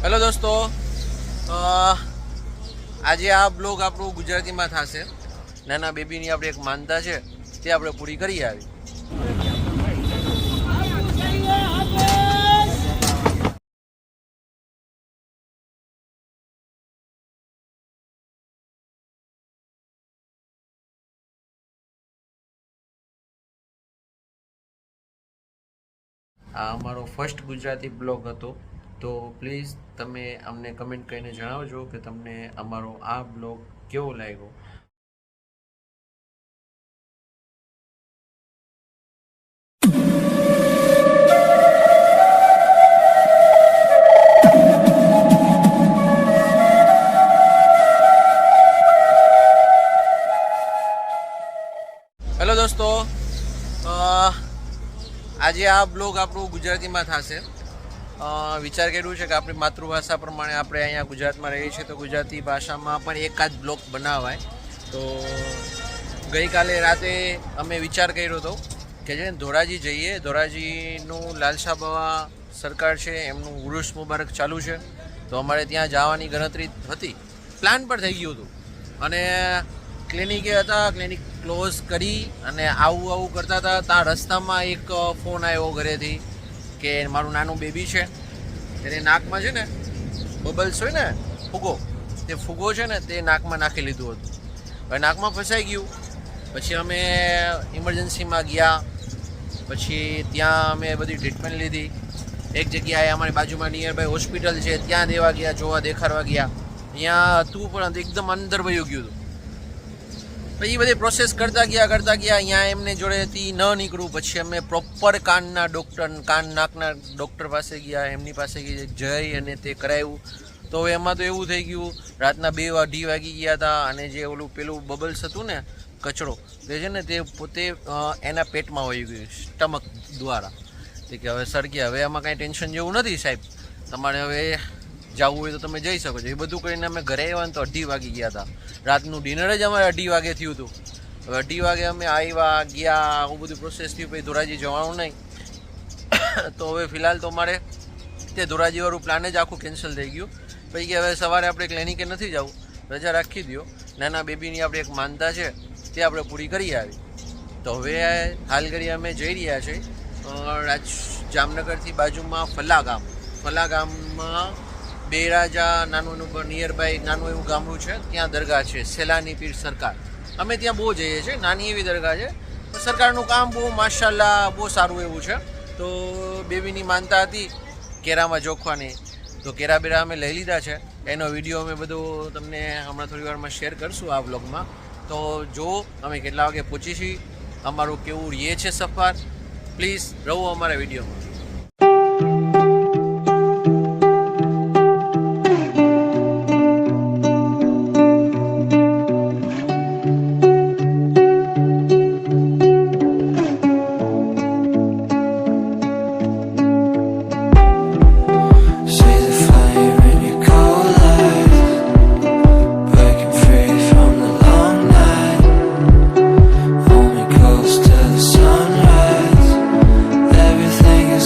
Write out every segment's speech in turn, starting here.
Hello દોસ્તો, આજે આ બ્લોગ આપણું ગુજરાતીમાં થશે. નાના બેબીની આપણે એક માનતા છે તે આપણે પૂરી કરી આવી. આ અમારો ફર્સ્ટ ગુજરાતી બ્લોગ હતો, તો પ્લીઝ તમે અમને કમેન્ટ કરીને જણાવજો કે તમને અમારો આ બ્લોગ કેવો લાગ્યો. હેલો દોસ્તો, આજે આ બ્લોગ આપણું ગુજરાતીમાં થશે. વિચાર કર્યું છે કે આપણી માતૃભાષા પ્રમાણે આપણે અહીંયા ગુજરાતમાં રહીએ છીએ તો ગુજરાતી ભાષામાં પણ એકાદ બ્લોગ બનાવાય. તો ગઈકાલે રાતે અમે વિચાર કર્યો હતો કે જે ધોરાજી જઈએ. ધોરાજીનું લાલશા બાવા સરકાર છે, એમનું ઉરુસ મુબારક ચાલુ છે, તો અમારે ત્યાં જવાની ગણતરી હતી, પ્લાન પણ થઈ ગયું હતું. અને ક્લિનિકે હતા, ક્લિનિક ક્લોઝ કરી અને આવું કરતા હતા. ત્યાં રસ્તામાં એક ફોન આવ્યો ઘરેથી કે મારું નાનું બેબી છે, તેને નાકમાં છે ને બબલ્સ હોય ને ફૂગો, તે ફૂગો છે ને તે નાકમાં નાખી લીધું હતું. હવે નાકમાં ફસાઈ ગયું. પછી અમે ઇમરજન્સીમાં ગયા. પછી ત્યાં અમે બધી ટ્રીટમેન્ટ લીધી. એક જગ્યાએ અમારી બાજુમાં નિયર બાય હોસ્પિટલ છે, ત્યાં દેવા ગયા, દેખાડવા ગયા. અહીંયા હતું પણ એકદમ અંદર વયું ગયું હતું. પછી બધી પ્રોસેસ કરતા ગયા. અહીંયા એમને જોડેથી ન નીકળું. પછી અમે પ્રોપર કાન નાકના ડૉક્ટર પાસે ગયા. એમની પાસે જઈ અને તે કરાવ્યું. તો હવે એમાં તો એવું થઈ ગયું, રાતના 2-2:30 વાગી ગયા હતા. અને જે પેલું બબલ્સ હતું ને, કચરો તે છે ને તે પોતે એના પેટમાં વહી ગયું, સ્ટમક દ્વારા. તે કે હવે સર કે હવે આમાં કાંઈ ટેન્શન જેવું નથી સાહેબ, તમારે હવે જવું હોય તો તમે જઈ શકો છો. એ બધું કરીને અમે ઘરે આવ્યા ને તો 2:30 વાગી ગયા હતા. રાતનું ડિનર જ અમારે 2:30 વાગે થયું હતું. હવે 2:30 વાગે અમે આવ્યા ગયા, આવું બધું પ્રોસેસ થયું. પછી ધોરાજી જવાનું નહીં. તો હવે ફિલહાલ તો અમારે તે ધોરાજીવાળું પ્લાન જ આખું કેન્સલ થઈ ગયું. પછી કે હવે સવારે આપણે ક્લિનિકે નથી જવું, રજા રાખી દો. નાના બેબીની આપણે એક માનતા છે તે આપણે પૂરી કરી આવી. તો હવે હાલ કરી અમે જઈ રહ્યા છીએ જામનગરથી બાજુમાં ફલા ગામમાં બેરાજા નાનું નિયર બાય નાનું એવું ગામડું છે, ત્યાં દરગાહ છે સેલાની પીર સરકાર. અમે ત્યાં બહુ જઈએ છીએ. નાની એવી દરગાહ છે, સરકારનું કામ બહુ માશાલ્લાહ બહુ સારું એવું છે. તો બેબીની માનતા હતી કેરામાં જોખવાની, તો કેરા બેરા અમે લઈ લીધા છે. એનો વિડીયો અમે બધો તમને હમણાં થોડી વારમાં શેર કરશું આ વ્લોગમાં. તો જો અમે કેટલા વાગે પહોંચી છીએ, અમારું કેવું રહે છે સફર, પ્લીઝ રહો અમારા વિડીયોમાં. Everything is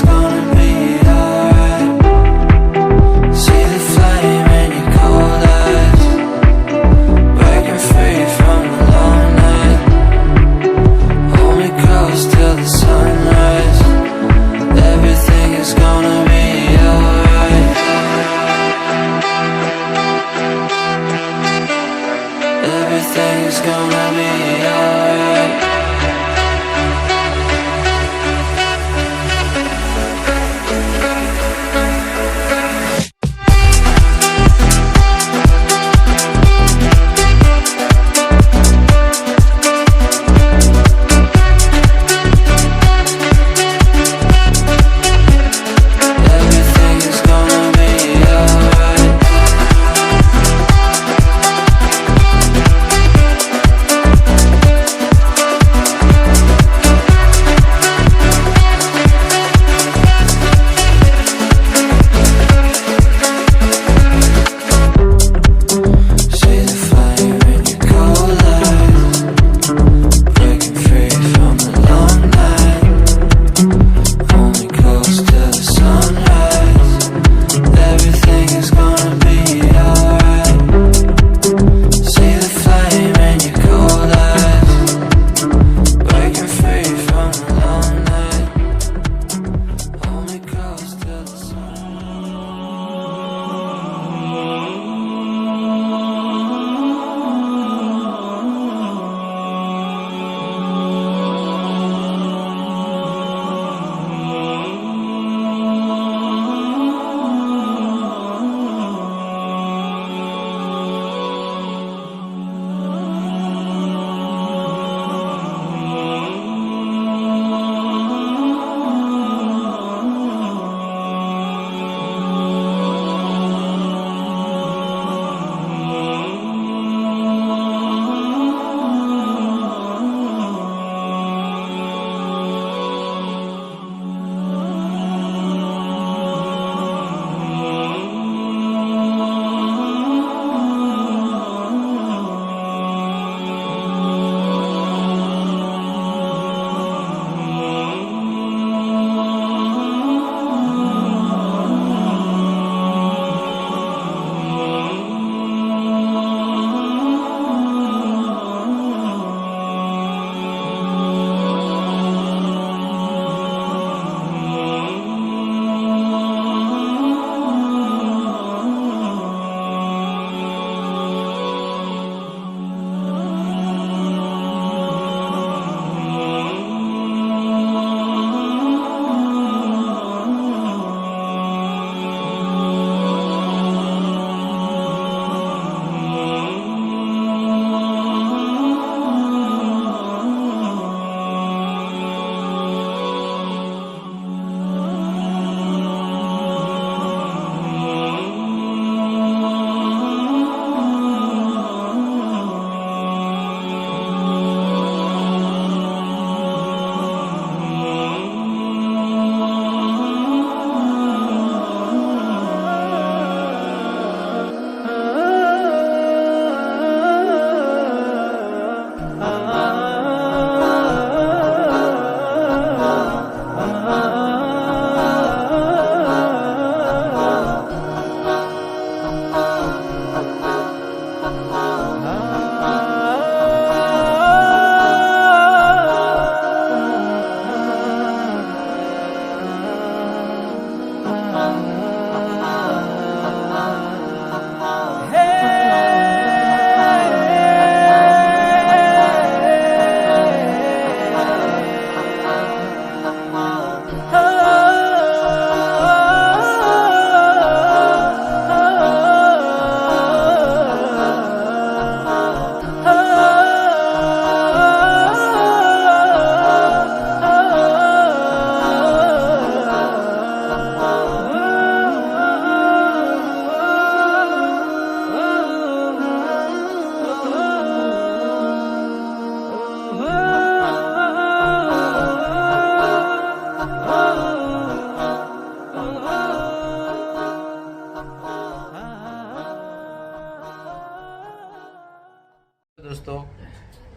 દોસ્તો,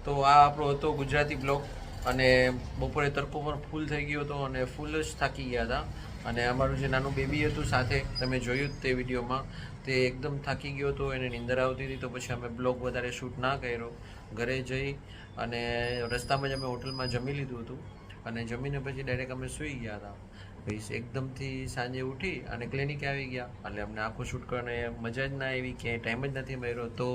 તો આ આપણો હતો ગુજરાતી બ્લોગ. અને બપોરે તડકો પણ ફૂલ થઈ ગયો હતો અને ફૂલ જ થાકી ગયા હતા. અને અમારું જે નાનું બેબી હતું સાથે, તમે જોયું જ તે વિડીયોમાં, તે એકદમ થાકી ગયો હતો, એને નીંદર આવતી હતી. તો પછી અમે બ્લોગ વધારે શૂટ ના કર્યો. ઘરે જઈ અને રસ્તામાં જ અમે હોટલમાં જમી લીધું હતું અને જમીને પછી ડાયરેક્ટ અમે સૂઈ ગયા હતા. પછી એકદમથી સાંજે ઉઠી અને ક્લિનિકે આવી ગયા. એટલે અમને આખું શૂટ કરવાની મજા જ ના આવી, ક્યાંય ટાઈમ જ નથી મળ્યો. તો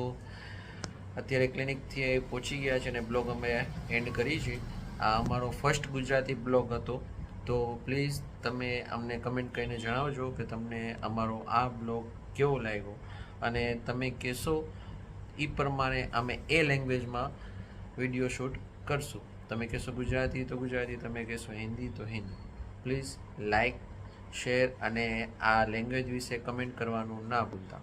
અત્યારે ક્લિનિકથી પહોંચી ગયા છે અને બ્લોગ અમે એન્ડ કરી છે. આ અમારો ફર્સ્ટ ગુજરાતી બ્લોગ હતો. તો પ્લીઝ તમે અમને કમેન્ટ કરીને જણાવજો કે તમને અમારો આ બ્લોગ કેવો લાગ્યો, અને તમે કહેશો એ પ્રમાણે અમે એ લેંગ્વેજમાં વિડીયો શૂટ કરશું. તમે કહેશો ગુજરાતી તો ગુજરાતી, તમે કહેશો હિન્દી તો હિન્દી. પ્લીઝ લાઈક, શેર અને આ લેંગ્વેજ વિશે કમેન્ટ કરવાનું ના ભૂલતા.